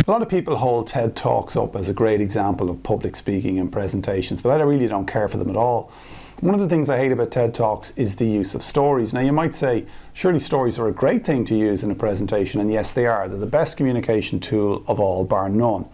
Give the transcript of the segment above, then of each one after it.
A lot of people hold TED Talks up as a great example of public speaking and presentations, but I really don't care for them at all. One of the things I hate about TED Talks is the use of stories. Now you might say, surely stories are a great thing to use in a presentation, and yes they are. They're the best communication tool of all, bar none.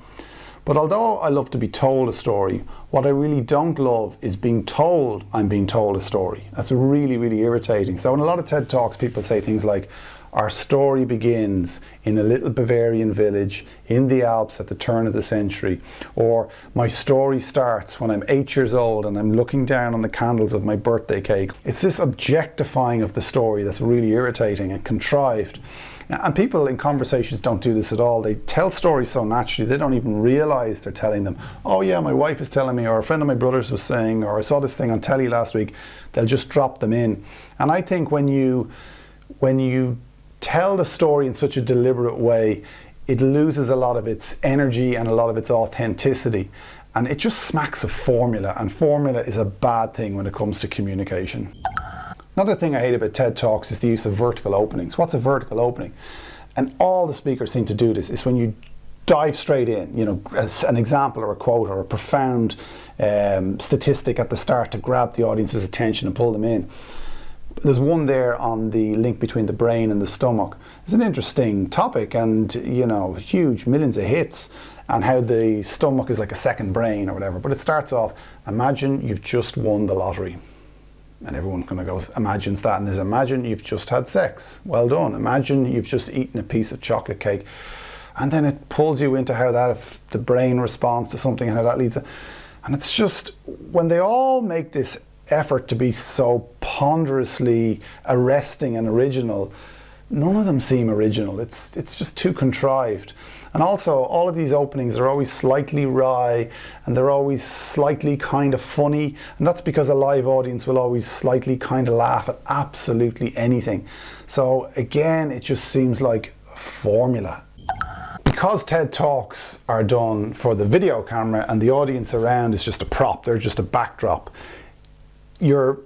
But although I love to be told a story, what I really don't love is being told I'm being told a story. That's really, really irritating. So in a lot of TED Talks people say things like, our story begins in a little Bavarian village in the Alps at the turn of the century, or my story starts when I'm 8 years old and I'm looking down on the candles of my birthday cake. It's this objectifying of the story that's really irritating and contrived. And people in conversations don't do this at all. They tell stories so naturally they don't even realize they're telling them. Oh yeah, my wife is telling me, or a friend of my brother's was saying, or I saw this thing on telly last week. They'll just drop them in. And I think when you tell the story in such a deliberate way, it loses a lot of its energy and a lot of its authenticity, and it just smacks of formula, and formula is a bad thing when it comes to communication. Another thing I hate about TED Talks is the use of vertical openings. What's a vertical opening? And all the speakers seem to do this. It's when you dive straight in, you know, as an example or a quote or a profound statistic at the start to grab the audience's attention and pull them in. There's one there on the link between the brain and the stomach. It's an interesting topic, and you know, huge, millions of hits, and how the stomach is like a second brain or whatever. But it starts off, imagine you've just won the lottery. And everyone kind of goes, imagines that, and there's imagine you've just had sex. Well done. Imagine you've just eaten a piece of chocolate cake. And then it pulls you into how that, if the brain responds to something, and how that leads. And it's just, when they all make this effort to be so ponderously arresting and original, none of them seem original. It's just too contrived. And also, all of these openings are always slightly wry, and they're always slightly kind of funny, and that's because a live audience will always slightly kind of laugh at absolutely anything. So again, it just seems like formula. Because TED Talks are done for the video camera and the audience around is just a prop, they're just a backdrop, you're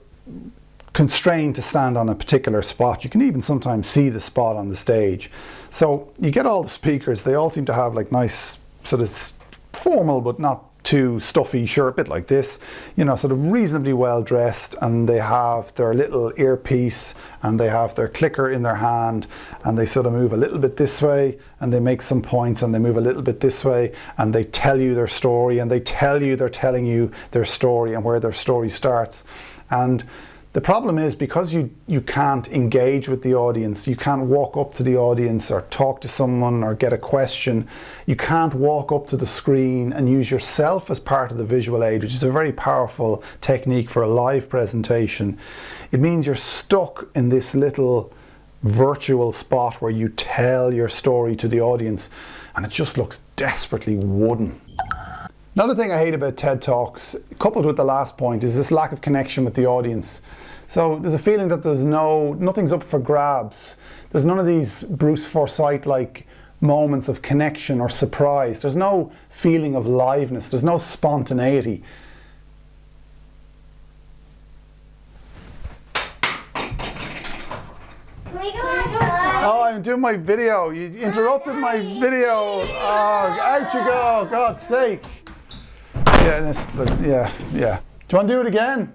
constrained to stand on a particular spot. You can even sometimes see the spot on the stage. So you get all the speakers, they all seem to have like nice sort of formal but not too stuffy shirt, a bit like this, you know, sort of reasonably well dressed, and they have their little earpiece and they have their clicker in their hand, and they sort of move a little bit this way and they make some points, and they move a little bit this way and they tell you their story, and they tell you they're telling you their story and where their story starts. And the problem is, because you can't engage with the audience, you can't walk up to the audience or talk to someone or get a question, you can't walk up to the screen and use yourself as part of the visual aid, which is a very powerful technique for a live presentation. It means you're stuck in this little virtual spot where you tell your story to the audience, and it just looks desperately wooden. Another thing I hate about TED Talks, coupled with the last point, is this lack of connection with the audience. So there's a feeling that nothing's up for grabs. There's none of these Bruce Forsyth-like moments of connection or surprise. There's no feeling of liveness. There's no spontaneity. Oh, I'm doing my video. You interrupted my video. Oh, out you go, God's sake. Yeah. Do you want to do it again?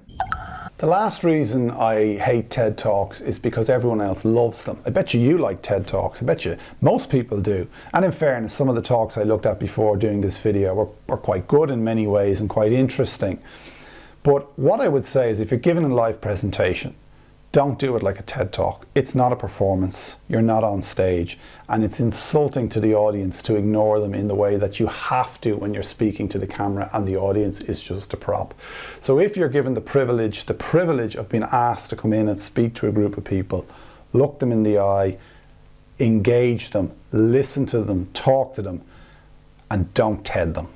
The last reason I hate TED Talks is because everyone else loves them. I bet you like TED Talks. I bet you most people do. And in fairness, some of the talks I looked at before doing this video were quite good in many ways and quite interesting. But what I would say is, if you're given a live presentation, don't do it like a TED Talk. It's not a performance. You're not on stage. And it's insulting to the audience to ignore them in the way that you have to when you're speaking to the camera and the audience is just a prop. So if you're given the privilege of being asked to come in and speak to a group of people, look them in the eye, engage them, listen to them, talk to them, and don't TED them.